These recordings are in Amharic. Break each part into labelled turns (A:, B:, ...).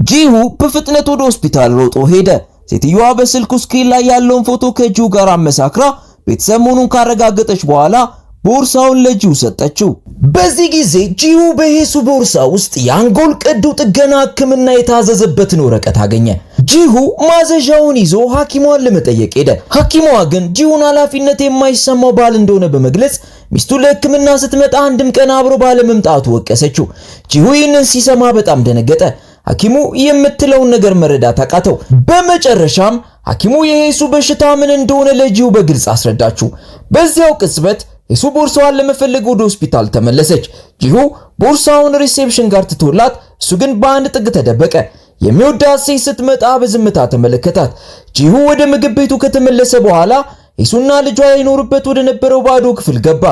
A: ጂሁ በፍጥነት ወደ ሆስፒታል ሮጦ ሄደ። ሴትዮዋ በስልኩ ስክሪን ላይ ያለውን ፎቶ ከጂሁ ጋር አመሳክራ ቤተሰብ መሆኑን ካረጋገጠች በኋላ ቦርሳውን ለጂሁ ሰጠችው። በዚህ ጊዜ ጂሁ በሄሱ ቦርሳ ውስጥ የአንጎል ቀዶ ጥገና ሕክምና የታዘዘበትን ወረቀት አገኘ። ጂሁ ማዘዣውን ይዞ ሐኪሟን ለመጠየቅ ሄደ። ሐኪሟ ግን ጂሁን ኃላፊነት የማይሰማው ባል እንደሆነ በመግለጽ ሚስቱ ለሕክምና ስትመጣ አንድም ቀን አብሮ ባለመምጣቱ ወቀሰችው። ጂሁ ይህንን ሲሰማ በጣም ደነገጠ። ሐኪሙ የምትለውን ነገር መረዳት አቃተው። በመጨረሻም ሐኪሙ የሄሱ በሽታ ምን እንደሆነ ለጂሁ በግልጽ አስረዳችው። በዚያው ቅጽበት ሄሱ ቦርሳዋን ለመፈለግ ወደ ሆስፒታል ተመለሰች። ጂሁ ቦርሳውን ሪሴፕሽን ጋር ትቶላት እሱ ግን በአንድ ጥግ ተደበቀ። የሚወዳት ሴት ስትመጣ በዝምታ ተመለከታት። ጂሁ ወደ ምግብ ቤቱ ከተመለሰ በኋላ ሄሱና ልጇ ይኖሩበት ወደ ነበረው ባዶ ክፍል ገባ።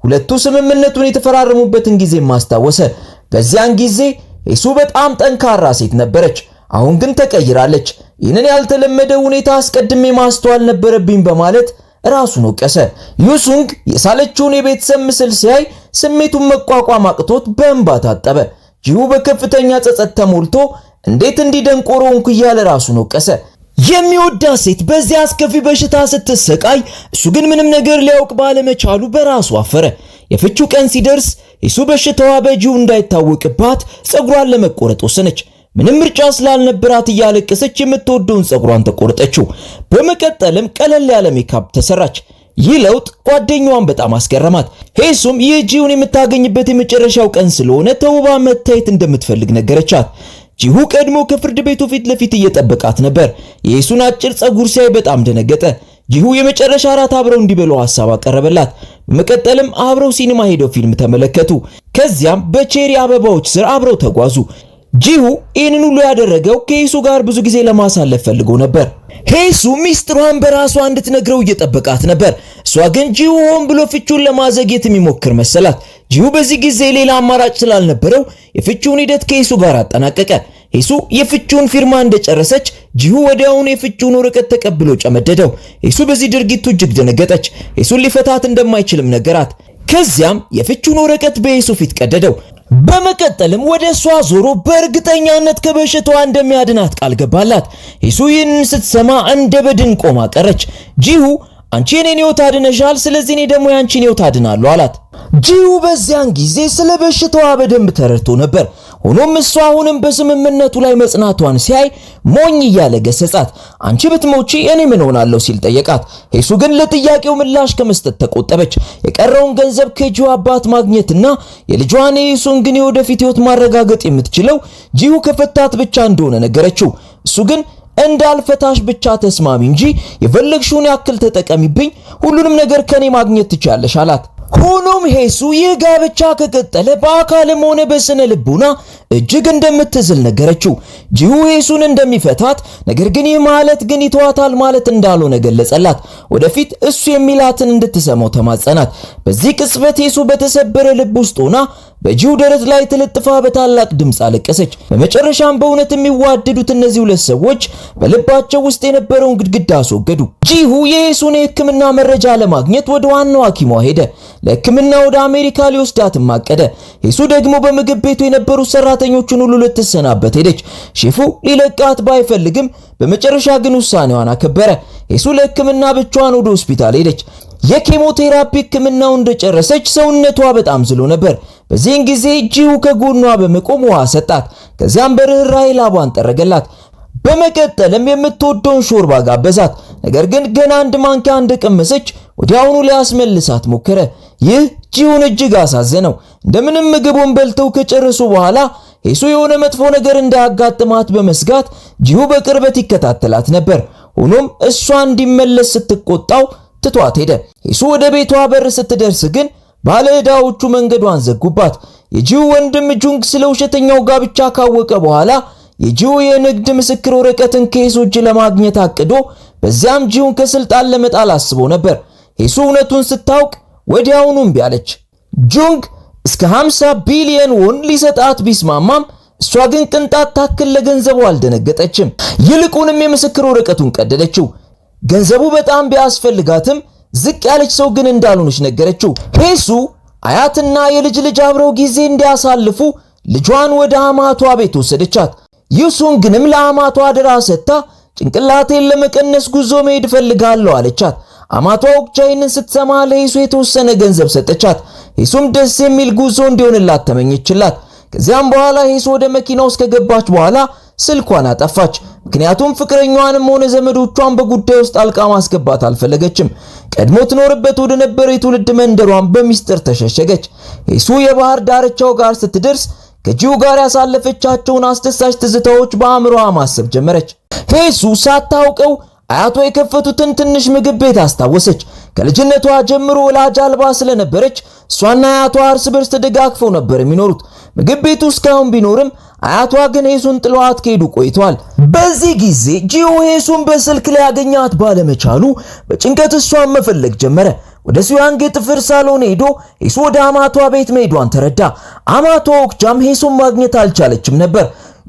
A: ሁለቱ ስምምነቱን የተፈራረሙበትን ጊዜ ማስታወሰ። በዚያን ጊዜ ሄሱ በጣም ጠንካራ ሴት ነበረች። አሁን ግን ተቀይራለች። ይህንን ያልተለመደ ሁኔታ አስቀድሜ ማስተዋል ነበረብኝ በማለት ራሱን ወቀሰ። ዩሱንግ የሳለችውን የቤተሰብ ምስል ሲያይ ስሜቱን መቋቋም አቅቶት በእንባ ታጠበ። ጂሁ በከፍተኛ ጸጸት ተሞልቶ እንዴት እንዲደንቆሮ ሆንኩ እያለ ራሱን ወቀሰ። የሚወዳት ሴት በዚያ አስከፊ በሽታ ስትሰቃይ እሱ ግን ምንም ነገር ሊያውቅ ባለመቻሉ በራሱ አፈረ። የፍቹ ቀን ሲደርስ ሄሱ በሽታዋ በጂሁ እንዳይታወቅባት ጸጉሯን ለመቆረጥ ወሰነች። ምንም ምርጫ ስላልነበራት እያለቀሰች የምትወደውን ጸጉሯን ተቆረጠችው። በመቀጠልም ቀለል ያለ ሜካፕ ተሰራች። ይህ ለውጥ ጓደኛዋን በጣም አስገረማት። ሄሱም ጂሁን የምታገኝበት የመጨረሻው ቀን ስለሆነ ተውባ መታየት እንደምትፈልግ ነገረቻት። ጂሁ ቀድሞ ከፍርድ ቤቱ ፊት ለፊት እየጠበቃት ነበር። የሄሱን አጭር ጸጉር ሲያይ በጣም ደነገጠ። ጂሁ የመጨረሻ ራት አብረው እንዲበሉ ሐሳብ አቀረበላት። በመቀጠልም አብረው ሲኒማ ሄደው ፊልም ተመለከቱ። ከዚያም በቼሪ አበባዎች ስር አብረው ተጓዙ። ጂሁ ይህንን ሁሉ ያደረገው ከሄሱ ጋር ብዙ ጊዜ ለማሳለፍ ፈልጎ ነበር። ሄሱ ሚስጥሯን በራሷ እንድትነግረው እየጠበቃት ነበር። እሷ ግን ጂሁ ሆን ብሎ ፍቹን ለማዘግየት የሚሞክር መሰላት። ጂሁ በዚህ ጊዜ ሌላ አማራጭ ስላልነበረው የፍቹን ሂደት ከሄሱ ጋር አጠናቀቀ። ሄሱ የፍቹን ፊርማ እንደጨረሰች ጂሁ ወዲያውኑ የፍቹን ወረቀት ተቀብሎ ጨመደደው። ሄሱ በዚህ ድርጊቱ እጅግ ደነገጠች። ሄሱን ሊፈታት እንደማይችልም ነገራት። ከዚያም የፍቹን ወረቀት በሄሱ ፊት ቀደደው። በመቀጠልም ወደ እሷ ዞሮ በእርግጠኛነት ከበሽታዋ እንደሚያድናት ቃል ገባላት። ሄሱ ይህንን ስትሰማ እንደ በድን ቆማ ቀረች። ጂሁ አንቺ የኔን ሕይወት አድነሻል፣ ስለዚህ እኔ ደግሞ ያንቺን ሕይወት አድናለሁ አላት። ጂሁ በዚያን ጊዜ ስለ በሽታዋ በደንብ ተረድቶ ነበር። ሆኖም እሷ አሁንም በስምምነቱ ላይ መጽናቷን ሲያይ ሞኝ እያለ ገሰጻት። አንቺ ብትሞቺ እኔ ምን ሆናለሁ ሲል ጠየቃት። ሄሱ ግን ለጥያቄው ምላሽ ከመስጠት ተቆጠበች። የቀረውን ገንዘብ ከጂሁ አባት ማግኘትና የልጇን የሄሱን ግን የወደፊት ሕይወት ማረጋገጥ የምትችለው ጂሁ ከፈታት ብቻ እንደሆነ ነገረችው። እሱ ግን እንዳልፈታሽ ብቻ ተስማሚ እንጂ የፈለግሽውን ያክል ተጠቀሚብኝ፣ ሁሉንም ነገር ከኔ ማግኘት ትቻለሽ አላት። ሆኖም ሄሱ ይህ ጋብቻ ከቀጠለ በአካልም ሆነ በስነ ልቡና እጅግ እንደምትዝል ነገረችው። ጂሁ ሄሱን እንደሚፈታት ነገር ግን ይህ ማለት ግን ይተዋታል ማለት እንዳልሆነ ገለጸላት። ወደፊት እሱ የሚላትን እንድትሰማው ተማጸናት። በዚህ ቅጽበት ሄሱ በተሰበረ ልብ ውስጥ ሆና በጂሁ ደረት ላይ ተለጥፋ በታላቅ ድምፅ አለቀሰች። በመጨረሻም በእውነት የሚዋደዱት እነዚህ ሁለት ሰዎች በልባቸው ውስጥ የነበረውን ግድግዳ አስወገዱ። ጂሁ የሄሱን የሕክምና መረጃ ለማግኘት ወደ ዋናው ሐኪሟ ሄደ። ለሕክምና ወደ አሜሪካ ሊወስዳትም አቀደ። ሄሱ ደግሞ በምግብ ቤቱ የነበሩ ሰራተኞችን ሁሉ ልትሰናበት ሄደች። ሼፉ ሊለቃት ባይፈልግም በመጨረሻ ግን ውሳኔዋን አከበረ። ሄሱ ለሕክምና ብቻዋን ወደ ሆስፒታል ሄደች። የኬሞቴራፒ ሕክምናው እንደጨረሰች ሰውነቷ በጣም ዝሎ ነበር። በዚህን ጊዜ ጂሁ ከጎኗ በመቆም ውሃ ሰጣት። ከዚያም በርህራሄ ላቧን ጠረገላት። በመቀጠልም የምትወደውን ሾርባ ጋበዛት። ነገር ግን ገና አንድ ማንኪያ እንደቀመሰች ወዲያውኑ ሊያስመልሳት ሞከረ። ይህ ጂሁን እጅግ አሳዘነው። እንደምንም ምግቡን በልተው ከጨረሱ በኋላ ሄሱ የሆነ መጥፎ ነገር እንዳያጋጥማት በመስጋት ጂሁ በቅርበት ይከታተላት ነበር። ሆኖም እሷ እንዲመለስ ስትቆጣው ትቷት ሄደ። ሄሱ ወደ ቤቷ በር ስትደርስ ግን ባለዕዳዎቹ መንገዷን ዘጉባት። የጂሁ ወንድም ጁንግ ስለ ውሸተኛው ጋብቻ ካወቀ በኋላ የጂሁ የንግድ ምስክር ወረቀትን ከሄሱ እጅ ለማግኘት አቅዶ በዚያም ጂሁን ከስልጣን ለመጣል አስቦ ነበር። ሄሱ እውነቱን ስታውቅ ወዲያውኑ እምቢ አለች። ጁንግ እስከ 50 ቢሊዮን ወን ሊሰጣት ቢስማማም እሷ ግን ቅንጣት ታክል ለገንዘቡ አልደነገጠችም። ይልቁንም የምስክር ወረቀቱን ቀደደችው። ገንዘቡ በጣም ቢያስፈልጋትም ዝቅ ያለች ሰው ግን እንዳልሆነች ነገረችው። ሄሱ አያትና የልጅ ልጅ አብረው ጊዜ እንዲያሳልፉ ልጇን ወደ አማቷ ቤት ወሰደቻት። ዩሱንግንም ለአማቷ አደራ ሰጥታ ጭንቅላቴን ለመቀነስ ጉዞ መሄድ ፈልጋለሁ አለቻት። አማቷ ኦክቻይንን ስትሰማ ለሄሱ የተወሰነ ገንዘብ ሰጠቻት። ሄሱም ደስ የሚል ጉዞ እንዲሆንላት ተመኘችላት። ከዚያም በኋላ ሄሱ ወደ መኪናው ውስጥ ከገባች በኋላ ስልኳን አጠፋች። ምክንያቱም ፍቅረኛዋንም ሆነ ዘመዶቿን በጉዳዩ ውስጥ ጣልቃ ማስገባት አልፈለገችም። ቀድሞ ትኖርበት ወደ ነበረው የትውልድ መንደሯን በሚስጥር ተሸሸገች። ሄሱ የባህር ዳርቻው ጋር ስትደርስ ከጂሁ ጋር ያሳለፈቻቸውን አስደሳች ትዝታዎች በአእምሮዋ ማሰብ ጀመረች። ሄሱ ሳታውቀው አያቷ የከፈቱትን ትንሽ ምግብ ቤት አስታወሰች። ከልጅነቷ ጀምሮ ወላጅ አልባ ስለነበረች እሷና አያቷ እርስ በርስ ተደጋግፈው ነበር የሚኖሩት። ምግብ ቤቱ እስካሁን ቢኖርም አያቷ ግን ሄሱን ጥሏት ከሄዱ ቆይቷል። በዚህ ጊዜ ጂሁ ሄሱን በስልክ ላይ ያገኛት ባለመቻሉ በጭንቀት እሷን መፈለግ ጀመረ። ወደ ሱያንግ የጥፍር ሳሎን ሄዶ ሄሱ ወደ አማቷ ቤት መሄዷን ተረዳ። አማቷ ኦክቻም ሄሱን ማግኘት አልቻለችም ነበር።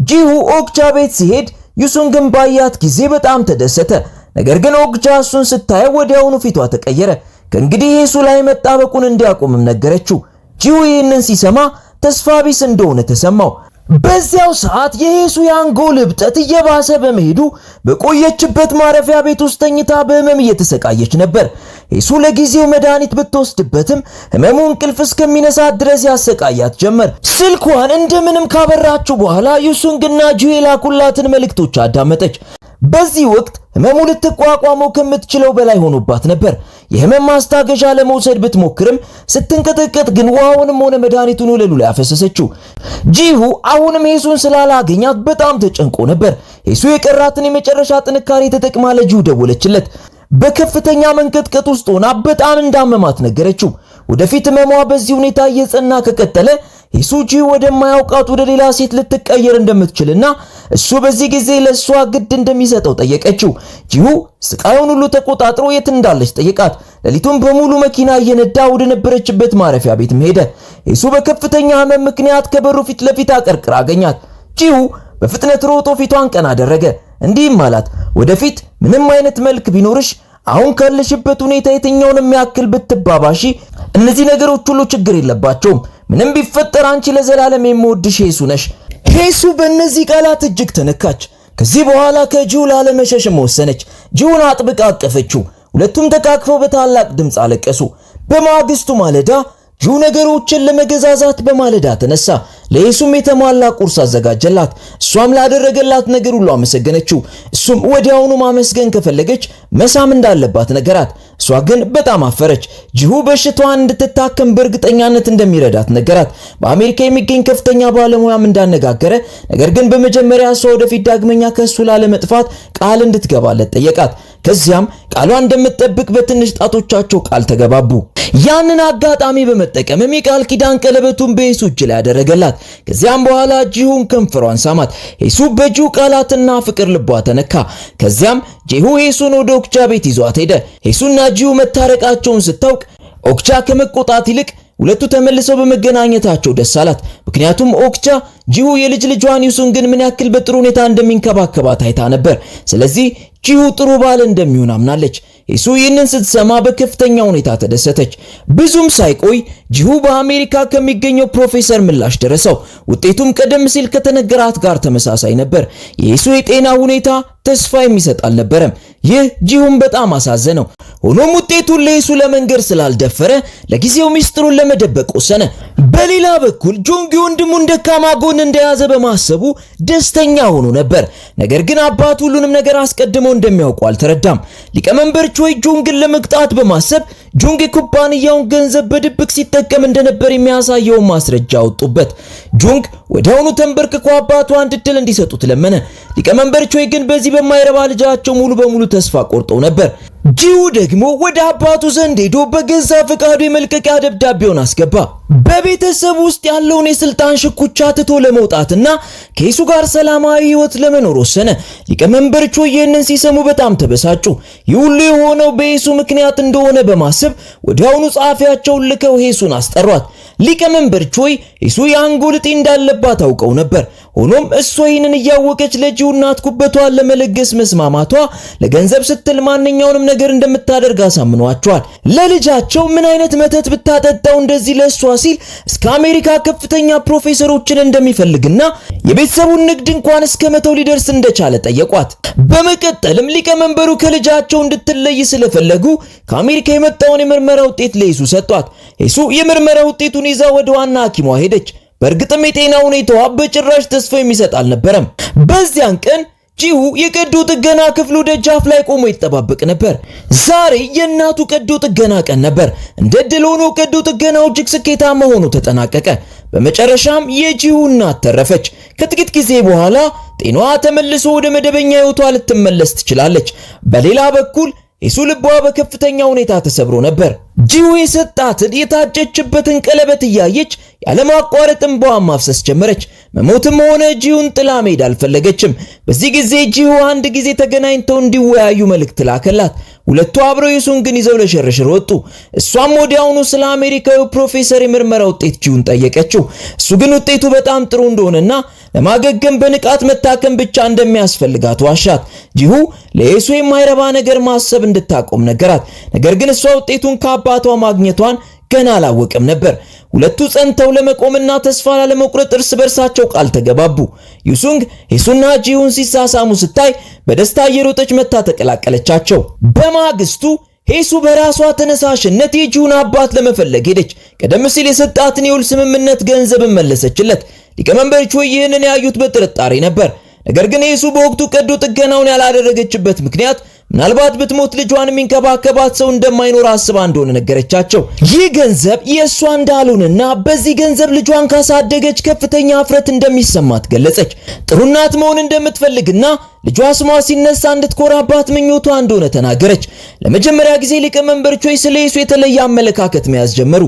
A: ጂሁ ኦክቻ ቤት ሲሄድ ዩሱንግን ባያት ጊዜ በጣም ተደሰተ። ነገር ግን ኦክቻ እሱን ስታየው ወዲያውኑ ፊቷ ተቀየረ። ከእንግዲህ ሄሱ ላይ መጣበቁን እንዲያቆምም ነገረችው። ጂሁ ይህንን ሲሰማ ተስፋ ቢስ እንደሆነ ተሰማው። በዚያው ሰዓት የሄሱ የአንጎል እብጠት እየባሰ በመሄዱ በቆየችበት ማረፊያ ቤት ውስጥ ተኝታ በህመም እየተሰቃየች ነበር። ሄሱ ለጊዜው መድኃኒት ብትወስድበትም ህመሙ እንቅልፍ እስከሚነሳት ድረስ ያሰቃያት ጀመር። ስልኳን እንደምንም ካበራችሁ በኋላ ዩሱንግና ጂሁ የላኩላትን መልእክቶች አዳመጠች። በዚህ ወቅት ህመሙ ልትቋቋመው ከምትችለው በላይ ሆኖባት ነበር። የህመም ማስታገሻ ለመውሰድ ብትሞክርም ስትንቀጠቀጥ ግን ውሃውንም ሆነ መድኃኒቱን ወለሉ ላይ አፈሰሰችው። ጂሁ አሁንም ሄሱን ስላላገኛት በጣም ተጨንቆ ነበር። ሄሱ የቀራትን የመጨረሻ ጥንካሬ ተጠቅማ ለጂሁ ደወለችለት። በከፍተኛ መንቀጥቀጥ ውስጥ ሆና በጣም እንዳመማት ነገረችው። ወደፊት ህመሟ በዚህ ሁኔታ እየጸና ከቀጠለ ሄሱ ጂሁ ወደማያውቃት ወደ ሌላ ሴት ልትቀየር እንደምትችልና እሱ በዚህ ጊዜ ለሷ ግድ እንደሚሰጠው ጠየቀችው። ጂሁ ስቃዩን ሁሉ ተቆጣጥሮ የት እንዳለች ጠየቃት። ሌሊቱን በሙሉ መኪና እየነዳ ወደ ነበረችበት ማረፊያ ቤት ሄደ። ሄሱ በከፍተኛ ህመም ምክንያት ከበሩ ፊት ለፊት አቀርቅራ አገኛት። ጂሁ በፍጥነት ሮጦ ፊቷን ቀና አደረገ። እንዲህም አላት፣ ወደፊት ምንም አይነት መልክ ቢኖርሽ አሁን ካለሽበት ሁኔታ የትኛውንም ያክል ብትባባሺ እነዚህ ነገሮች ሁሉ ችግር የለባቸውም። ምንም ቢፈጠር አንቺ ለዘላለም የምወድሽ ሄሱ ነሽ። ሄሱ በእነዚህ ቃላት እጅግ ተነካች። ከዚህ በኋላ ከጂሁ ላለመሸሽም ወሰነች። ጂሁን አጥብቃ አቀፈችው። ሁለቱም ተቃቅፈው በታላቅ ድምፅ አለቀሱ። በማግስቱ ማለዳ ጂሁ ነገሮችን ለመገዛዛት በማለዳ ተነሳ። ለሄሱም የተሟላ ቁርስ አዘጋጀላት። እሷም ላደረገላት ነገር ሁሉ አመሰገነችው። እሱም ወዲያውኑ ማመስገን ከፈለገች መሳም እንዳለባት ነገራት። እሷ ግን በጣም አፈረች። ጂሁ በሽታዋን እንድትታከም በእርግጠኛነት እንደሚረዳት ነገራት። በአሜሪካ የሚገኝ ከፍተኛ ባለሙያም እንዳነጋገረ፣ ነገር ግን በመጀመሪያ እሷ ወደፊት ዳግመኛ ከሱ ላለመጥፋት ቃል እንድትገባለት ጠየቃት። ከዚያም ቃሏን እንደምትጠብቅ በትንሽ ጣቶቻቸው ቃል ተገባቡ። ያንን አጋጣሚ በመጠቀምም የቃል ኪዳን ቀለበቱን በሄሱ እጅ ላይ ያደረገላት። ከዚያም በኋላ ጂሁን ከንፈሯን ሳማት። ሄሱ በጂሁ ቃላትና ፍቅር ልቧ ተነካ። ከዚያም ጂሁ ሄሱን ወደ ኦክቻ ቤት ይዟት ሄደ። ሄሱና ጂሁ መታረቃቸውን ስታውቅ ኦክቻ ከመቆጣት ይልቅ ሁለቱ ተመልሰው በመገናኘታቸው ደስ አላት። ምክንያቱም ኦክቻ ጂሁ የልጅ ልጇን ዩሱንግን ምን ያክል በጥሩ ሁኔታ እንደሚንከባከባት አይታ ነበር። ስለዚህ ጂሁ ጥሩ ባል እንደሚሆን አምናለች። ሄሱ ይህንን ስትሰማ በከፍተኛ ሁኔታ ተደሰተች። ብዙም ሳይቆይ ጂሁ በአሜሪካ ከሚገኘው ፕሮፌሰር ምላሽ ደረሰው። ውጤቱም ቀደም ሲል ከተነገራት ጋር ተመሳሳይ ነበር። የሄሱ የጤና ሁኔታ ተስፋ የሚሰጥ አልነበረም። ይህ ጂሁን በጣም አሳዘነው። ሆኖም ውጤቱን ለሄሱ ለመንገር ስላልደፈረ ለጊዜው ሚስጥሩን ለመደበቅ ወሰነ። በሌላ በኩል ጁንግ ወንድሙን ደካማ ጎን እንደያዘ በማሰቡ ደስተኛ ሆኖ ነበር። ነገር ግን አባቱ ሁሉንም ነገር አስቀድሞ እንደሚያውቁ አልተረዳም። ሊቀመንበር ቾይ ጁንግን ለመቅጣት በማሰብ ጁንግ ኩባንያውን ገንዘብ በድብቅ ሲጠቀም እንደነበር የሚያሳየውን ማስረጃ አወጡበት። ጁንግ ወዲያውኑ ተንበርክኮ አባቱ አንድ ዕድል እንዲሰጡት ለመነ። ሊቀመንበር ቾይ ግን በዚህ በማይረባ ልጃቸው ሙሉ በሙሉ ተስፋ ቆርጠው ነበር። ጂሁ ደግሞ ወደ አባቱ ዘንድ ሄዶ በገዛ ፈቃዱ የመልቀቂያ ደብዳቤውን አስገባ። በቤተሰብ ውስጥ ያለውን የስልጣን ሽኩቻ ትቶ ለመውጣትና ከሄሱ ጋር ሰላማዊ ህይወት ለመኖር ወሰነ። ሊቀመንበር ቾይ ይህንን ሲሰሙ በጣም ተበሳጩ። ይህ ሁሉ የሆነው በሄሱ ምክንያት እንደሆነ በማሰብ ወዲያውኑ ጸሐፊያቸውን ልከው ሄሱን አስጠሯት። ሊቀመንበር ቾይ ሄሱ የአንጎል እጢ እንዳለባት አውቀው ነበር። ሆኖም እሷ ይህንን እያወቀች ለጂሁ እናት ጉበቷን ለመለገስ መስማማቷ ለገንዘብ ስትል ማንኛውንም ነገር እንደምታደርግ አሳምኗቸዋል። ለልጃቸው ምን አይነት መተት ብታጠጣው እንደዚህ ለሷ ሲል እስከ አሜሪካ ከፍተኛ ፕሮፌሰሮችን እንደሚፈልግና የቤተሰቡን ንግድ እንኳን እስከ መተው ሊደርስ እንደቻለ ጠየቋት። በመቀጠልም ሊቀመንበሩ ከልጃቸው እንድትለይ ስለፈለጉ ከአሜሪካ የመጣውን የምርመራ ውጤት ለይሱ ሰጧት። ይሱ የምርመራ ውጤቱን ይዛ ወደ ዋና ሐኪሟ ሄደች። በእርግጥም የጤና ሁኔታዋ በጭራሽ ተስፋ የሚሰጥ አልነበረም። በዚያን ቀን ጂሁ የቀዶ ጥገና ክፍሉ ደጃፍ ላይ ቆሞ ይጠባበቅ ነበር። ዛሬ የእናቱ ቀዶ ጥገና ቀን ነበር። እንደ ድል ሆኖ ቀዶ ጥገናው እጅግ ስኬታማ ሆኖ ተጠናቀቀ። በመጨረሻም የጂሁ እናት ተረፈች። ከጥቂት ጊዜ በኋላ ጤናዋ ተመልሶ ወደ መደበኛ ሕይወቷ ልትመለስ ትችላለች። በሌላ በኩል ይሱ ልቧ በከፍተኛ ሁኔታ ተሰብሮ ነበር። ጂሁ የሰጣትን የታጨችበትን ቀለበት እያየች ያለማቋረጥ እንባዋን ማፍሰስ ጀመረች። መሞትም ሆነ ጂሁን ጥላ መሄድ አልፈለገችም። በዚህ ጊዜ ጂሁ አንድ ጊዜ ተገናኝተው እንዲወያዩ መልእክት ላከላት። ሁለቱ አብረው ዩሱንግን ይዘው ለሽርሽር ወጡ። እሷም ወዲያውኑ ስለ አሜሪካዊ ፕሮፌሰር የምርመራ ውጤት ጂሁን ጠየቀችው። እሱ ግን ውጤቱ በጣም ጥሩ እንደሆነና ለማገገም በንቃት መታከም ብቻ እንደሚያስፈልጋት ዋሻት። ጂሁ ለየሱ የማይረባ ነገር ማሰብ እንድታቆም ነገራት። ነገር ግን እሷ ውጤቱን ከአባቷ ማግኘቷን ገና አላወቀም ነበር። ሁለቱ ጸንተው ለመቆምና ተስፋ ላለመቁረጥ እርስ በርሳቸው ቃል ተገባቡ። ዩሱንግ ሄሱና ጂሁን ሲሳሳሙ ስታይ በደስታ እየሮጠች መታ ተቀላቀለቻቸው። በማግስቱ ሄሱ በራሷ ተነሳሽነት የጂሁን አባት ለመፈለግ ሄደች። ቀደም ሲል የሰጣትን የውል ስምምነት ገንዘብ መለሰችለት። ሊቀመንበር ቾይ ይህንን ያዩት በጥርጣሬ ነበር። ነገር ግን ሄሱ በወቅቱ ቀዶ ጥገናውን ያላደረገችበት ምክንያት ምናልባት ብትሞት ልጇን የሚንከባከባት ሰው እንደማይኖር አስባ እንደሆነ ነገረቻቸው። ይህ ገንዘብ የእሷ እንዳልሆነና በዚህ ገንዘብ ልጇን ካሳደገች ከፍተኛ እፍረት እንደሚሰማት ገለጸች። ጥሩ እናት መሆን እንደምትፈልግና ልጇ ስሟ ሲነሳ እንድትኮራባት ምኞቷ እንደሆነ ተናገረች። ለመጀመሪያ ጊዜ ሊቀመንበር ቾይ ስለ ሄሱ የተለየ አመለካከት መያዝ ጀመሩ።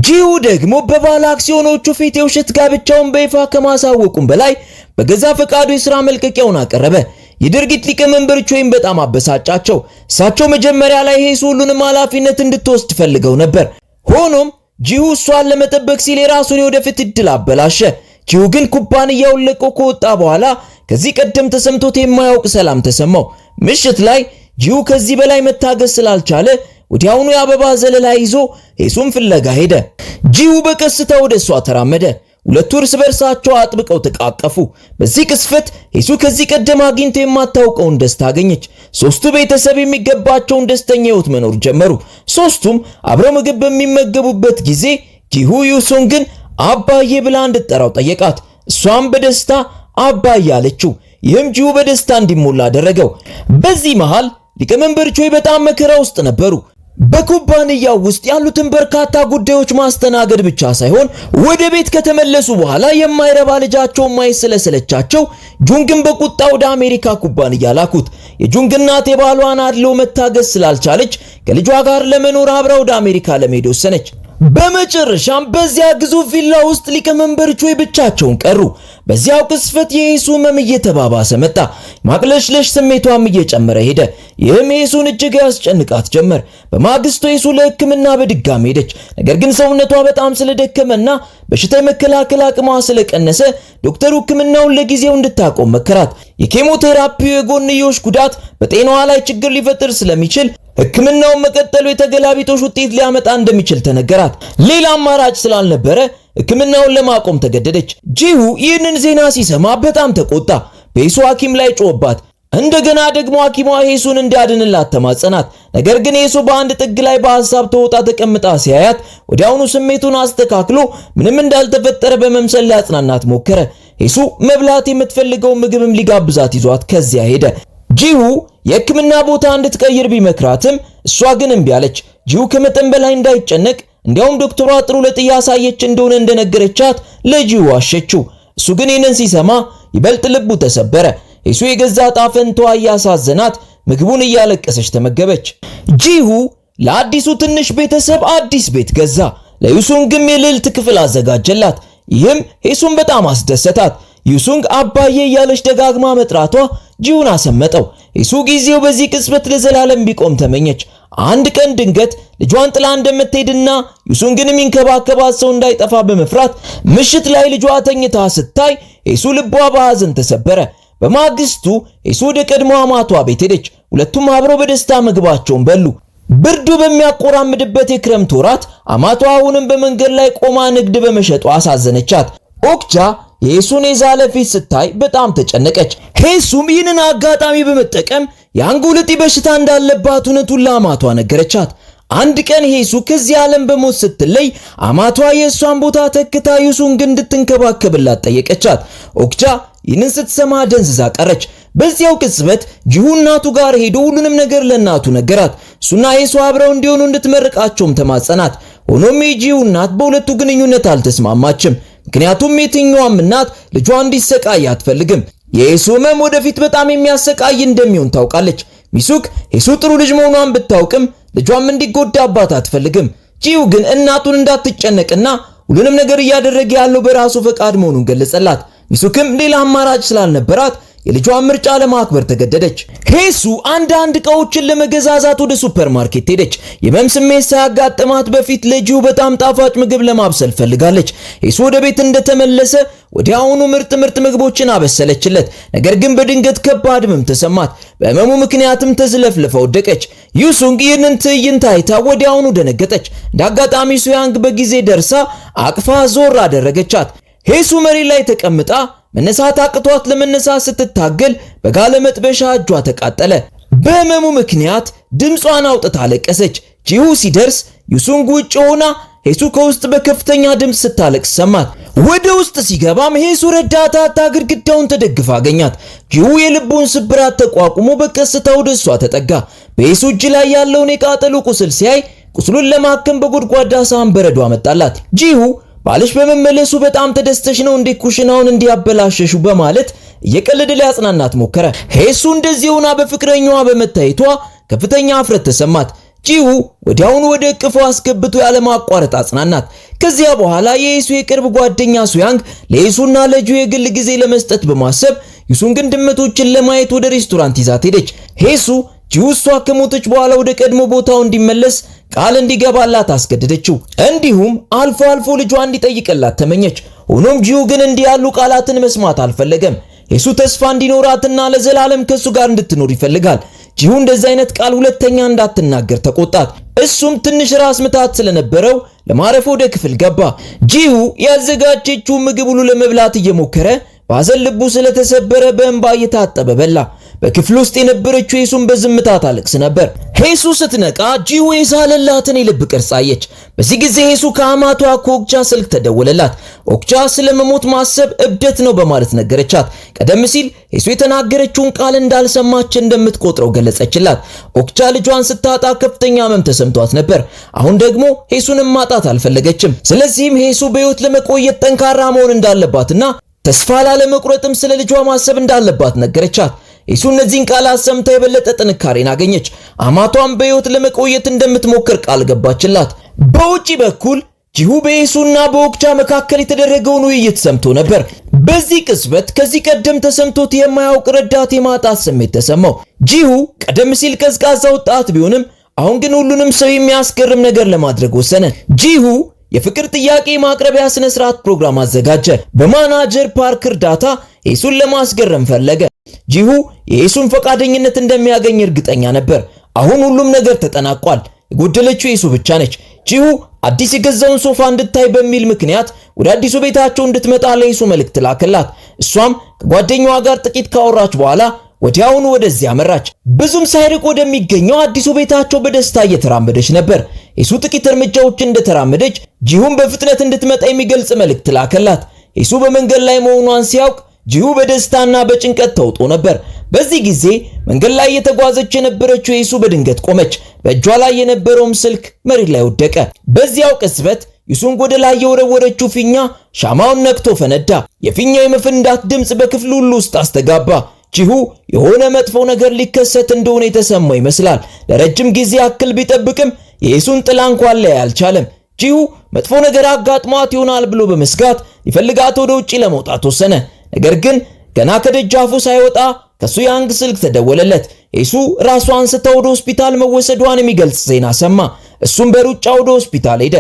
A: ጂሁ ደግሞ በባለ አክሲዮኖቹ ፊት የውሸት ጋብቻውን በይፋ ከማሳወቁም በላይ በገዛ ፈቃዱ የሥራ መልቀቂያውን አቀረበ። የድርጊት ሊቀመንበር ቾይን በጣም አበሳጫቸው። እሳቸው መጀመሪያ ላይ ሄሱ ሁሉንም ኃላፊነት እንድትወስድ ፈልገው ነበር። ሆኖም ጂሁ እሷን ለመጠበቅ ሲል የራሱን የወደፊት እድል አበላሸ። ጂሁ ግን ኩባንያውን ለቆ ከወጣ በኋላ ከዚህ ቀደም ተሰምቶት የማያውቅ ሰላም ተሰማው። ምሽት ላይ ጂሁ ከዚህ በላይ መታገስ ስላልቻለ ወዲያውኑ የአበባ ዘለላ ይዞ ሄሱን ፍለጋ ሄደ። ጂሁ በቀስታ ወደ እሷ ተራመደ። ሁለቱ እርስ በርሳቸው አጥብቀው ተቃቀፉ። በዚህ ቅስፈት ሄሱ ከዚህ ቀደም አግኝቶ የማታውቀውን ደስታ አገኘች። ሶስቱ ቤተሰብ የሚገባቸውን ደስተኛ ሕይወት መኖር ጀመሩ። ሶስቱም አብረው ምግብ በሚመገቡበት ጊዜ ጂሁ ዩሱንግን አባዬ ብላ እንድትጠራው ጠየቃት። እሷም በደስታ አባዬ አለችው። ይህም ጂሁ በደስታ እንዲሞላ አደረገው። በዚህ መሃል ሊቀመንበር ቾይ በጣም መከራ ውስጥ ነበሩ። በኩባንያው ውስጥ ያሉትን በርካታ ጉዳዮች ማስተናገድ ብቻ ሳይሆን ወደ ቤት ከተመለሱ በኋላ የማይረባ ልጃቸው ማየት ስለሰለቻቸው ጁንግን በቁጣ ወደ አሜሪካ ኩባንያ ላኩት። የጁንግ እናት የባሏን አድሎ መታገስ ስላልቻለች ከልጇ ጋር ለመኖር አብራ ወደ አሜሪካ ለመሄድ ወሰነች። በመጨረሻም በዚያ ግዙፍ ቪላ ውስጥ ሊቀመንበር ቾይ ብቻቸውን ቀሩ። በዚያው ቅስፈት የሄሱ ህመም እየተባባሰ መጣ። ማቅለሽለሽ ስሜቷም እየጨመረ ሄደ። ይህም ሄሱን እጅግ ያስጨንቃት ጀመር። በማግስቱ ሄሱ ለሕክምና በድጋሚ ሄደች። ነገር ግን ሰውነቷ በጣም ስለደከመና በሽታ የመከላከል አቅሟ ስለቀነሰ ዶክተሩ ሕክምናውን ለጊዜው እንድታቆም መከራት። የኬሞቴራፒው የጎንዮሽ ጉዳት በጤናዋ ላይ ችግር ሊፈጥር ስለሚችል ሕክምናውን መቀጠሉ የተገላቢጦሽ ውጤት ሊያመጣ እንደሚችል ተነገራት። ሌላ አማራጭ ስላልነበረ ሕክምናውን ለማቆም ተገደደች። ጂሁ ይህንን ዜና ሲሰማ በጣም ተቆጣ። በሄሱ ሐኪም ላይ ጮህባት። እንደገና ደግሞ ሐኪሟ ሄሱን እንዲያድንላት ተማጸናት። ነገር ግን ሄሱ በአንድ ጥግ ላይ በሐሳብ ተወጣ ተቀምጣ ሲያያት ወዲያውኑ ስሜቱን አስተካክሎ ምንም እንዳልተፈጠረ በመምሰል ሊያጽናናት ሞከረ። ሄሱ መብላት የምትፈልገው ምግብም ሊጋብዛት ይዟት ከዚያ ሄደ። ጂሁ የሕክምና ቦታ እንድትቀይር ቢመክራትም እሷ ግን እምቢ አለች። ጂሁ ከመጠን በላይ እንዳይጨነቅ እንዲያውም ዶክተሯ ጥሩ ለውጥ ያሳየች እንደሆነ እንደነገረቻት ለጂሁ ዋሸችው። እሱ ግን ይህንን ሲሰማ ይበልጥ ልቡ ተሰበረ። ሄሱ የገዛ ጣፈንቷ እያሳዘናት ምግቡን እያለቀሰች ተመገበች። ጂሁ ለአዲሱ ትንሽ ቤተሰብ አዲስ ቤት ገዛ። ለዩሱንግም የልዕልት ክፍል አዘጋጀላት። ይህም ሄሱን በጣም አስደሰታት። ዩሱንግ አባዬ እያለች ደጋግማ መጥራቷ ጂሁን አሰመጠው። ሄሱ ጊዜው በዚህ ቅጽበት ለዘላለም ቢቆም ተመኘች። አንድ ቀን ድንገት ልጇን ጥላ እንደምትሄድና ዩሱንግንም የሚንከባከባት ሰው እንዳይጠፋ በመፍራት ምሽት ላይ ልጇ ተኝታ ስታይ ሄሱ ልቧ በሐዘን ተሰበረ። በማግስቱ ሄሱ ወደ ቀድሞ አማቷ ቤት ሄደች። ሁለቱም አብረው በደስታ ምግባቸውን በሉ። ብርዱ በሚያቆራምድበት የክረምት ወራት አማቷ አሁንም በመንገድ ላይ ቆማ ንግድ በመሸጧ አሳዘነቻት። ኦክቻ የሄሱን የዛለ ፊት ስታይ በጣም ተጨነቀች። ሄሱም ይህንን አጋጣሚ በመጠቀም የአንጎል እጢ በሽታ እንዳለባት እውነቱን ለአማቷ ነገረቻት። አንድ ቀን ሄሱ ከዚህ ዓለም በሞት ስትለይ አማቷ የእሷን ቦታ ተክታ ዩሱንግ እንድትንከባከብላት ጠየቀቻት። ኦክቻ ይህንን ስትሰማ ደንዝዛ ቀረች። በዚያው ቅጽበት ጂሁ እናቱ ጋር ሄዶ ሁሉንም ነገር ለእናቱ ነገራት። እሱና ሄሱ አብረው እንዲሆኑ እንድትመርቃቸውም ተማጸናት። ሆኖም የጂሁ እናት በሁለቱ ግንኙነት አልተስማማችም። ምክንያቱም የትኛዋም እናት ልጇ እንዲሰቃይ አትፈልግም። የሄሱ ሕመም ወደፊት በጣም የሚያሰቃይ እንደሚሆን ታውቃለች። ሚሱክ ሄሱ ጥሩ ልጅ መሆኗን ብታውቅም ልጇም እንዲጎዳባት አትፈልግም። ጂሁ ግን እናቱን እንዳትጨነቅና ሁሉንም ነገር እያደረገ ያለው በራሱ ፈቃድ መሆኑን ገለጸላት። ሚሱክም ሌላ አማራጭ ስላልነበራት የልጇን ምርጫ ለማክበር ተገደደች። ሄሱ አንዳንድ ዕቃዎችን ለመገዛዛት ወደ ሱፐርማርኬት ሄደች። የህመም ስሜት ሳያጋጥማት በፊት ለጂሁ በጣም ጣፋጭ ምግብ ለማብሰል ፈልጋለች። ሄሱ ወደ ቤት እንደተመለሰ ወዲያውኑ ምርጥ ምግቦችን አበሰለችለት። ነገር ግን በድንገት ከባድ ህመም ተሰማት። በህመሙ ምክንያትም ተዝለፍልፋ ወደቀች። ዩሱንግ ይህንን ትዕይንት አይታ ወዲያውኑ ደነገጠች። እንዳጋጣሚ ሱያንግ በጊዜ ደርሳ አቅፋ ዞር አደረገቻት። ሄሱ መሬት ላይ ተቀምጣ መነሳት አቅቷት ለመነሳት ስትታገል በጋለ መጥበሻ እጇ ተቃጠለ። በህመሙ ምክንያት ድምጿን አውጥታ አለቀሰች። ጂሁ ሲደርስ ዩሱንግ ውጭ ሆና ሄሱ ከውስጥ በከፍተኛ ድምፅ ስታለቅስ ሰማት። ወደ ውስጥ ሲገባም ሄሱ ረዳታ ግድግዳውን ተደግፋ አገኛት። ጂሁ የልቡን ስብራት ተቋቁሞ በቀስታ ወደ እሷ ተጠጋ። በሄሱ እጅ ላይ ያለውን የቃጠሎ ቁስል ሲያይ ቁስሉን ለማከም በጎድጓዳ ሳህን በረዶ አመጣላት። ጂሁ ባልሽ በመመለሱ በጣም ተደስተሽ ነው እንዴ ኩሽናውን እንዲያበላሸሹ በማለት እየቀለደ ሊያጽናናት ሞከረ። ሄሱ እንደዚህ ሆና በፍቅረኛዋ በመታየቷ ከፍተኛ አፍረት ተሰማት። ጂሁ ወዲያውኑ ወደ እቅፉ አስገብቶ ያለማቋረጥ አጽናናት። ከዚያ በኋላ የሄሱ የቅርብ ጓደኛ ሱያንግ ለሄሱና ለጂሁ የግል ጊዜ ለመስጠት በማሰብ ዩሱንግን ድመቶችን ለማየት ወደ ሬስቶራንት ይዛት ሄደች። ሄሱ ጂሁ እሷ ከሞተች በኋላ ወደ ቀድሞ ቦታው እንዲመለስ ቃል እንዲገባላት አስገደደችው። እንዲሁም አልፎ አልፎ ልጇ እንዲጠይቅላት ተመኘች። ሆኖም ጂሁ ግን እንዲህ ያሉ ቃላትን መስማት አልፈለገም። ሄሱ ተስፋ እንዲኖራትና ለዘላለም ከሱ ጋር እንድትኖር ይፈልጋል። ጂሁ እንደዚህ አይነት ቃል ሁለተኛ እንዳትናገር ተቆጣት። እሱም ትንሽ ራስ ምታት ስለነበረው ለማረፍ ወደ ክፍል ገባ። ጂሁ ያዘጋጀችው ምግብ ሁሉ ለመብላት እየሞከረ ባዘን ልቡ ስለተሰበረ በእንባ እየታጠበ በላ። በክፍል ውስጥ የነበረችው ሄሱን በዝምታ ታለቅስ ነበር። ሄሱ ስትነቃ ጂሁ የሳለላትን የልብ ቅርጽ አየች። በዚህ ጊዜ ሄሱ ከአማቷ ከኦክቻ ስልክ ተደወለላት። ኦክቻ ስለመሞት ማሰብ እብደት ነው በማለት ነገረቻት። ቀደም ሲል ሄሱ የተናገረችውን ቃል እንዳልሰማች እንደምትቆጥረው ገለጸችላት። ኦክቻ ልጇን ስታጣ ከፍተኛ ህመም ተሰምቷት ነበር። አሁን ደግሞ ሄሱንም ማጣት አልፈለገችም። ስለዚህም ሄሱ በህይወት ለመቆየት ጠንካራ መሆን እንዳለባትና ተስፋ ላለመቁረጥም ስለ ልጇ ማሰብ እንዳለባት ነገረቻት። ሄሱ እነዚህን ቃላት ሰምታ የበለጠ ጥንካሬን አገኘች። አማቷን በህይወት ለመቆየት እንደምትሞክር ቃል ገባችላት። በውጪ በኩል ጂሁ በሄሱና በኦክቻ መካከል የተደረገውን ውይይት ሰምቶ ነበር። በዚህ ቅጽበት ከዚህ ቀደም ተሰምቶት የማያውቅ ረዳት የማጣት ስሜት ተሰማው። ጂሁ ቀደም ሲል ቀዝቃዛ ወጣት ቢሆንም አሁን ግን ሁሉንም ሰው የሚያስገርም ነገር ለማድረግ ወሰነ። ጂሁ የፍቅር ጥያቄ ማቅረቢያ ስነ ስርዓት ፕሮግራም አዘጋጀ። በማናጀር ፓርክ እርዳታ ሄሱን ለማስገረም ፈለገ። ጂሁ የሄሱን ፈቃደኝነት እንደሚያገኝ እርግጠኛ ነበር። አሁን ሁሉም ነገር ተጠናቋል። የጎደለችው ሄሱ ብቻ ነች። ጂሁ አዲስ የገዛውን ሶፋ እንድታይ በሚል ምክንያት ወደ አዲሱ ቤታቸው እንድትመጣ ለሄሱ መልእክት ላከላት። እሷም ከጓደኛዋ ጋር ጥቂት ካወራች በኋላ ወዲያውኑ ወደዚያ አመራች። ብዙም ሳይርቅ ወደሚገኘው አዲሱ ቤታቸው በደስታ እየተራመደች ነበር። ሄሱ ጥቂት እርምጃዎችን እንደተራመደች ጂሁን በፍጥነት እንድትመጣ የሚገልጽ መልእክት ላከላት። ሄሱ በመንገድ ላይ መሆኗን ሲያውቅ ጂሁ በደስታና በጭንቀት ተውጦ ነበር። በዚህ ጊዜ መንገድ ላይ እየተጓዘች የነበረችው ሄሱ በድንገት ቆመች። በእጇ ላይ የነበረውም ስልክ መሬት ላይ ወደቀ። በዚያው ቅጽበት ዩሱንግ ወደ ላይ የወረወረችው ፊኛ ሻማውን ነክቶ ፈነዳ። የፊኛው የመፈንዳት ድምፅ በክፍሉ ሁሉ ውስጥ አስተጋባ። ጂሁ የሆነ መጥፎ ነገር ሊከሰት እንደሆነ የተሰማው ይመስላል። ለረጅም ጊዜ ያክል ቢጠብቅም የሄሱን ጥላ እንኳን ላይ አልቻለም። ጂሁ መጥፎ ነገር አጋጥሟት ይሆናል ብሎ በመስጋት ሊፈልጋት ወደ ውጪ ለመውጣት ወሰነ። ነገር ግን ገና ከደጃፉ ሳይወጣ ከሱያንግ ስልክ ተደወለለት። ሄሱ ራሷን ስታ ወደ ሆስፒታል መወሰዷን የሚገልጽ ዜና ሰማ። እሱም በሩጫ ወደ ሆስፒታል ሄደ።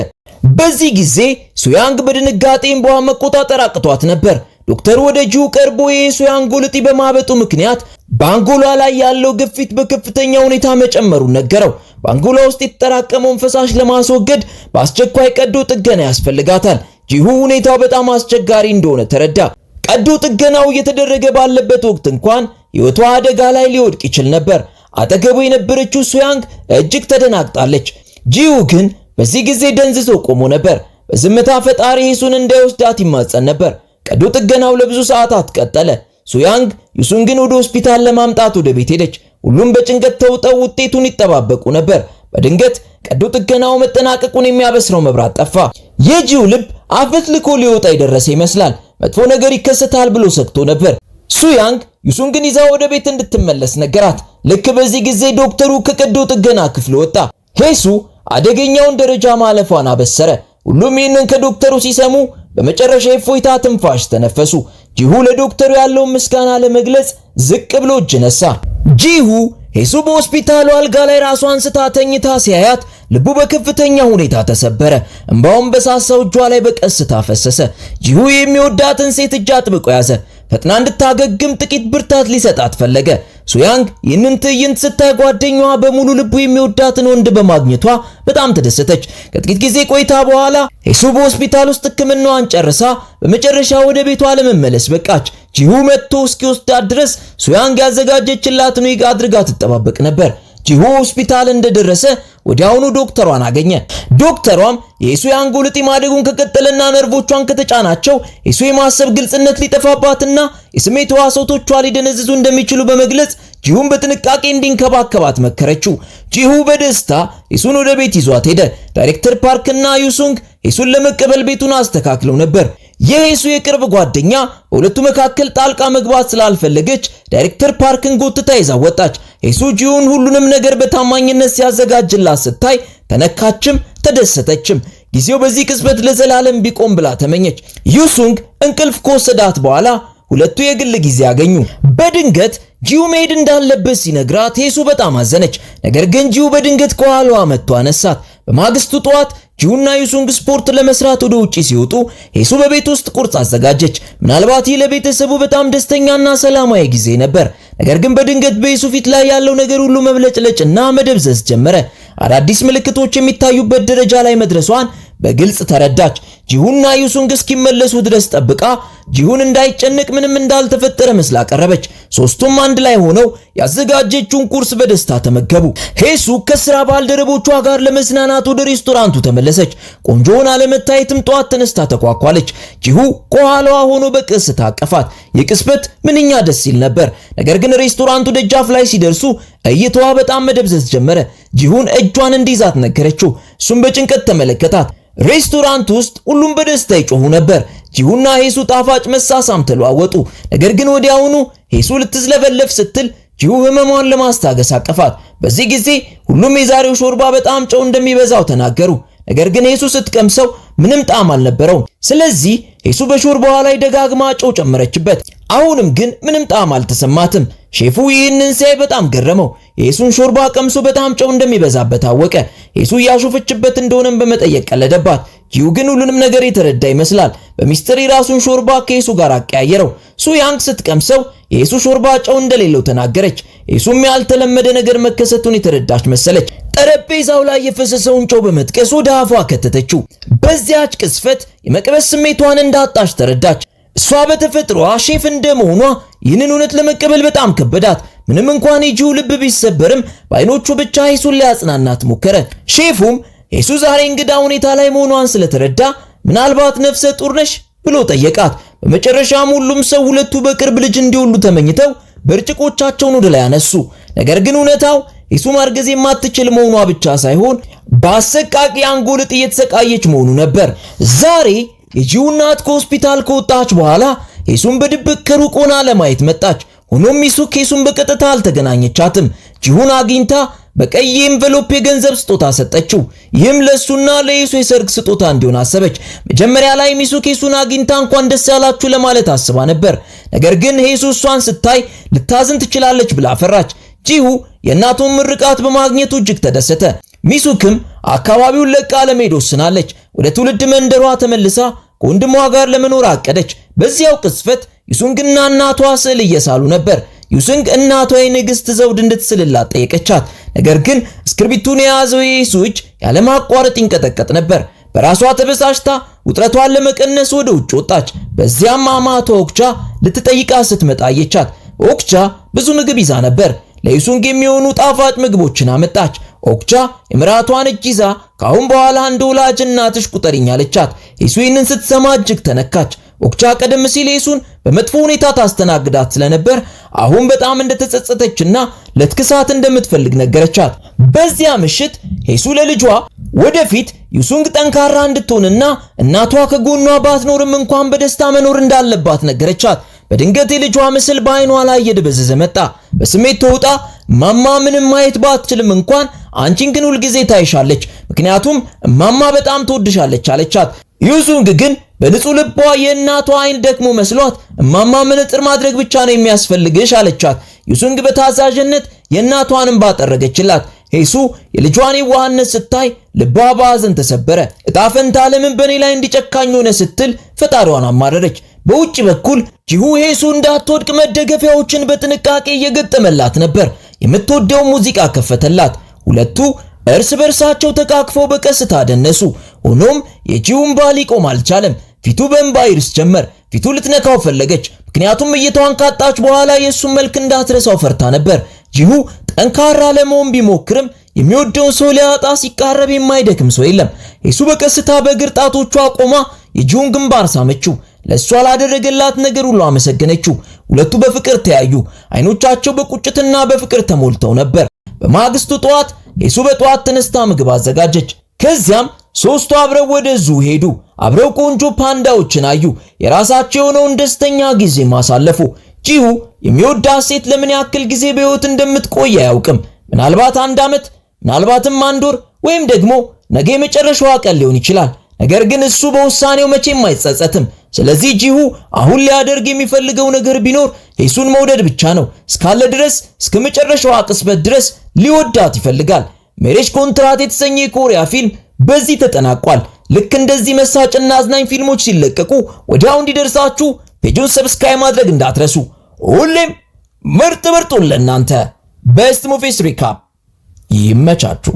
A: በዚህ ጊዜ ሱያንግ በድንጋጤ እንባዋ መቆጣጠር አቅቷት ነበር። ዶክተሩ ወደ ጂሁ ቀርቦ የሱያንግ እጢ በማበጡ ምክንያት በአንጎሏ ላይ ያለው ግፊት በከፍተኛ ሁኔታ መጨመሩን ነገረው። በአንጎሏ ውስጥ የተጠራቀመውን ፈሳሽ ለማስወገድ በአስቸኳይ ቀዶ ጥገና ያስፈልጋታል። ጂሁ ሁኔታው በጣም አስቸጋሪ እንደሆነ ተረዳ። ቀዶ ጥገናው እየተደረገ ባለበት ወቅት እንኳን ሕይወቷ አደጋ ላይ ሊወድቅ ይችል ነበር። አጠገቡ የነበረችው ሱያንግ እጅግ ተደናግጣለች። ጂሁ ግን በዚህ ጊዜ ደንዝዞ ቆሞ ነበር። በዝምታ ፈጣሪ ሄሱን እንዳይወስዳት ይማጸን ነበር። ቀዶ ጥገናው ለብዙ ሰዓታት ቀጠለ። ሱያንግ ዩሱንግን ወደ ሆስፒታል ለማምጣት ወደ ቤት ሄደች። ሁሉም በጭንቀት ተውጠው ውጤቱን ይጠባበቁ ነበር። በድንገት ቀዶ ጥገናው መጠናቀቁን የሚያበስረው መብራት ጠፋ። የጂሁ ልብ አፈትልኮ ሊወጣ የደረሰ ይመስላል። መጥፎ ነገር ይከሰታል ብሎ ሰግቶ ነበር። ሱያንግ ዩሱንግን ይዛ ወደ ቤት እንድትመለስ ነገራት። ልክ በዚህ ጊዜ ዶክተሩ ከቀዶ ጥገና ክፍል ወጣ። ሄሱ አደገኛውን ደረጃ ማለፏን አበሰረ። ሁሉም ይህንን ከዶክተሩ ሲሰሙ በመጨረሻ የፎይታ ትንፋሽ ተነፈሱ። ጂሁ ለዶክተሩ ያለውን ምስጋና ለመግለጽ ዝቅ ብሎ እጅ ነሳ። ጂሁ ሄሱ በሆስፒታሉ አልጋ ላይ ራሷን ስታ ተኝታ ሲያያት ልቡ በከፍተኛ ሁኔታ ተሰበረ። እንባውም በሳሳው እጇ ላይ በቀስታ ፈሰሰ። ጂሁ የሚወዳትን ሴት እጅ አጥብቆ ያዘ። ፈጥና እንድታገግም ጥቂት ብርታት ሊሰጣት ፈለገ። ሱያንግ ይህንን ትዕይንት ስታይ ጓደኛዋ በሙሉ ልቡ የሚወዳትን ወንድ በማግኘቷ በጣም ተደሰተች። ከጥቂት ጊዜ ቆይታ በኋላ ሄሱ በሆስፒታል ውስጥ ሕክምናዋን ጨርሳ በመጨረሻ ወደ ቤቷ ለመመለስ በቃች። ጂሁ መጥቶ እስኪወስዳት ድረስ ሱያንግ ያዘጋጀችላትን ዊግ አድርጋ ትጠባበቅ ነበር። ጂሁ ሆስፒታል እንደደረሰ ወዲያውኑ ዶክተሯን አገኘ። ዶክተሯም የሄሱ የአንጎል እጢ ማደጉን ከቀጠለና ነርቮቿን ከተጫናቸው ሄሱ የማሰብ ግልጽነት ሊጠፋባትና የስሜት ሕዋሳቶቿ ሊደነዝዙ እንደሚችሉ በመግለጽ ጂሁን በጥንቃቄ እንዲንከባከባት መከረችው። ጂሁ በደስታ ሄሱን ወደ ቤት ይዟት ሄደ። ዳይሬክተር ፓርክና ዩሱንግ ሄሱን ለመቀበል ቤቱን አስተካክለው ነበር። የሄሱ የቅርብ ጓደኛ በሁለቱ መካከል ጣልቃ መግባት ስላልፈለገች ዳይሬክተር ፓርክን ጎትታ ይዛ ወጣች። ሄሱ ጂሁን ሁሉንም ነገር በታማኝነት ሲያዘጋጅላት ስታይ ተነካችም ተደሰተችም። ጊዜው በዚህ ቅጽበት ለዘላለም ቢቆም ብላ ተመኘች። ዩሱንግ እንቅልፍ ከወሰዳት በኋላ ሁለቱ የግል ጊዜ ያገኙ። በድንገት ጂሁ መሄድ እንዳለበት ሲነግራት ሄሱ በጣም አዘነች። ነገር ግን ጂሁ በድንገት ከኋላዋ መጥቶ አነሳት። በማግስቱ ጠዋት ጂሁና ዩሱንግ ስፖርት ለመስራት ወደ ውጪ ሲወጡ ሄሱ በቤት ውስጥ ቁርስ አዘጋጀች። ምናልባት ይህ ለቤተሰቡ በጣም ደስተኛና ሰላማዊ ጊዜ ነበር። ነገር ግን በድንገት በሄሱ ፊት ላይ ያለው ነገር ሁሉ መብለጭለጭና መደብዘዝ ጀመረ። አዳዲስ ምልክቶች የሚታዩበት ደረጃ ላይ መድረሷን በግልጽ ተረዳች። ጂሁና ዩሱንግ እስኪመለሱ ድረስ ጠብቃ ጂሁን እንዳይጨነቅ ምንም እንዳልተፈጠረ መስላ ቀረበች። ሶስቱም አንድ ላይ ሆነው ያዘጋጀችውን ቁርስ በደስታ ተመገቡ። ሄሱ ከስራ ባልደረቦቿ ጋር ለመዝናናት ወደ ሬስቶራንቱ ተመለሰች። ቆንጆውን አለመታየትም ጠዋት ተነስታ ተኳኳለች። ጂሁ ከኋላዋ ሆኖ በቀስታ አቀፋት። የቅስበት ምንኛ ደስ ይል ነበር። ነገር ግን ሬስቶራንቱ ደጃፍ ላይ ሲደርሱ እይታዋ በጣም መደብዘዝ ጀመረ። ጂሁን እጇን እንዲይዛት ነገረችው። እሱም በጭንቀት ተመለከታት። ሬስቶራንት ውስጥ ሁሉም በደስታ ይጮሁ ነበር። ጂሁና ሄሱ ጣፋጭ መሳሳም ተለዋወጡ። ነገር ግን ወዲያውኑ ሄሱ ልትዝለበለፍ ስትል ጂሁ ህመሟን ለማስታገስ አቀፋት። በዚህ ጊዜ ሁሉም የዛሬው ሾርባ በጣም ጨው እንደሚበዛው ተናገሩ። ነገር ግን ሄሱ ስትቀምሰው ምንም ጣዕም አልነበረውም። ስለዚህ ሄሱ በሾርባዋ ላይ ደጋግማ ጨው ጨመረችበት። አሁንም ግን ምንም ጣዕም አልተሰማትም። ሼፉ ይህንን ሲያይ በጣም ገረመው። የሄሱን ሾርባ ቀምሶ በጣም ጨው እንደሚበዛበት አወቀ። ሄሱ ያሾፈችበት እንደሆነም በመጠየቅ ቀለደባት። ጂሁ ግን ሁሉንም ነገር የተረዳ ይመስላል። በሚስጥር የራሱን ሾርባ ከሄሱ ጋር አቀያየረው። ሱያንግ ስትቀምሰው የሄሱ ሾርባ ጨው እንደሌለው ተናገረች። ሄሱም ያልተለመደ ነገር መከሰቱን የተረዳች መሰለች። ጠረጴዛው ላይ የፈሰሰውን ጨው በመጥቀስ ወደ አፏ ከተተችው። በዚያች ቅስፈት የመቅበስ ስሜቷን እንዳጣች ተረዳች። እሷ በተፈጥሮዋ ሼፍ እንደመሆኗ ይህንን እውነት ለመቀበል በጣም ከበዳት። ምንም እንኳን የጂሁ ልብ ቢሰበርም በዓይኖቹ ብቻ ሄሱን ሊያጽናናት ሞከረ። ሼፉም ሄሱ ዛሬ እንግዳ ሁኔታ ላይ መሆኗን ስለተረዳ ምናልባት ነፍሰ ጡር ነሽ ብሎ ጠየቃት። በመጨረሻም ሁሉም ሰው ሁለቱ በቅርብ ልጅ እንዲወልዱ ተመኝተው ብርጭቆቻቸውን ወደ ላይ አነሱ። ነገር ግን እውነታው ሄሱ ማርገዝ የማትችል መሆኗ ብቻ ሳይሆን በአሰቃቂ አንጎል እጢ እየተሰቃየች መሆኑ ነበር። ዛሬ የጂሁ እናት ከሆስፒታል ከወጣች በኋላ ሄሱን በድብቅ ከሩቅ ሆና ለማየት መጣች። ሆኖም ሚሱክ ሄሱን በቀጥታ አልተገናኘቻትም። ጂሁን አግኝታ በቀይ ኤንቨሎፕ የገንዘብ ስጦታ ሰጠችው። ይህም ለሱና ለሄሱ የሰርግ ስጦታ እንዲሆን አሰበች። መጀመሪያ ላይ ሚሱክ ሄሱን አግኝታ እንኳን ደስ ያላችሁ ለማለት አስባ ነበር። ነገር ግን ሄሱ እሷን ስታይ ልታዝን ትችላለች ብላ ፈራች። ጂሁ የእናቱን ምርቃት በማግኘቱ እጅግ ተደሰተ። ሚሱክም አካባቢውን ለቃ ለመሄድ ወስናለች። ወደ ትውልድ መንደሯ ተመልሳ ከወንድሟ ጋር ለመኖር አቀደች። በዚያው ቅጽበት ዩሱንግና እናቷ ስዕል እየሳሉ ነበር። ዩሱንግ እናቷ የንግሥት ዘውድ እንድትስልላት ጠየቀቻት። ነገር ግን እስክርቢቱን የያዘው የሱ እጅ ያለማቋረጥ ይንቀጠቀጥ ነበር። በራሷ ተበሳጭታ ውጥረቷን ለመቀነስ ወደ ውጭ ወጣች። በዚያም አማቷ ኦክቻ ልትጠይቃት ስትመጣ አየቻት። ኦክቻ ብዙ ምግብ ይዛ ነበር። ለዩሱንግ የሚሆኑ ጣፋጭ ምግቦችን አመጣች። ኦክቻ የምራቷን እጅ ይዛ ካሁን በኋላ እንደ ወላጅ እናትሽ ቁጠሪኝ አለቻት። ሄሱ ይህንን ስትሰማ እጅግ ተነካች። ኦክቻ ቀደም ሲል ሄሱን በመጥፎ ሁኔታ ታስተናግዳት ስለነበር አሁን በጣም እንደተጸጸተችና ለትክሳት እንደምትፈልግ ነገረቻት። በዚያ ምሽት ሄሱ ለልጇ ወደፊት ዩሱንግ ጠንካራ እንድትሆንና እናቷ ከጎኗ ባትኖርም እንኳን በደስታ መኖር እንዳለባት ነገረቻት። በድንገት የልጇ ምስል በዓይኗ ላይ እየደበዘዘ መጣ። በስሜት ተውጣ እማማ ምንም ማየት ባትችልም እንኳን አንቺን ግን ሁልጊዜ ታይሻለች፣ ምክንያቱም እማማ በጣም ትወድሻለች አለቻት። ዩሱንግ ግን በንጹህ ልቧ የእናቷ ዓይን ደክሞ መስሏት እማማ መነጽር ማድረግ ብቻ ነው የሚያስፈልግሽ አለቻት። ዩሱንግ በታዛዥነት የእናቷን እንባ ጠረገችላት። ሄሱ የልጇን የዋህነት ስታይ ልቧ በሐዘን ተሰበረ። እጣ ፈንታ ለምን በኔ ላይ እንዲጨካኝ ሆነ ስትል ፈጣሪዋን አማረረች። በውጭ በኩል ጂሁ ሄሱ እንዳትወድቅ መደገፊያዎችን በጥንቃቄ እየገጠመላት ነበር። የምትወደው ሙዚቃ ከፈተላት። ሁለቱ እርስ በርሳቸው ተቃቅፈው በቀስታ ደነሱ። ሆኖም የጂሁ እንባ ሊቆም አልቻለም። ፊቱ በእንባ ይርስ ጀመር። ፊቱ ልትነካው ፈለገች፣ ምክንያቱም እይታዋን ካጣች በኋላ የእሱን መልክ እንዳትረሳው ፈርታ ነበር። ጂሁ ጠንካራ ለመሆን ቢሞክርም የሚወደውን ሰው ሊያጣ ሲቃረብ የማይደክም ሰው የለም። ሄሱ በቀስታ በእግር ጣቶቿ ቆማ የጂሁን ግንባር ሳመችው። ለሷ ላደረገላት ነገር ሁሉ አመሰገነችው። ሁለቱ በፍቅር ተያዩ። አይኖቻቸው በቁጭትና በፍቅር ተሞልተው ነበር። በማግስቱ ጠዋት ሄሱ በጠዋት ተነስታ ምግብ አዘጋጀች። ከዚያም ሶስቱ አብረው ወደ ዙ ሄዱ። አብረው ቆንጆ ፓንዳዎችን አዩ። የራሳቸው የሆነውን ደስተኛ ጊዜ ማሳለፉ። ጂሁ የሚወዳት ሴት ለምን ያክል ጊዜ በሕይወት እንደምትቆይ አያውቅም። ምናልባት 1 ዓመት፣ ምናልባትም 1 ወር ወይም ደግሞ ነገ የመጨረሻዋ ቀን ሊሆን ይችላል። ነገር ግን እሱ በውሳኔው መቼም አይጸጸትም። ስለዚህ ጂሁ አሁን ሊያደርግ የሚፈልገው ነገር ቢኖር ሄሱን መውደድ ብቻ ነው። እስካለ ድረስ እስከ መጨረሻዋ ቅጽበት ድረስ ሊወዳት ይፈልጋል። ሜሬጅ ኮንትራት የተሰኘ የኮሪያ ፊልም በዚህ ተጠናቋል። ልክ እንደዚህ መሳጭና አዝናኝ ፊልሞች ሲለቀቁ ወዲያው እንዲደርሳችሁ ፔጁን ሰብስክራይብ ማድረግ እንዳትረሱ። ሁሌም ምርጥ ምርጡን ለእናንተ ቤስት ሙቪስ ሪካፕ ይመቻችሁ።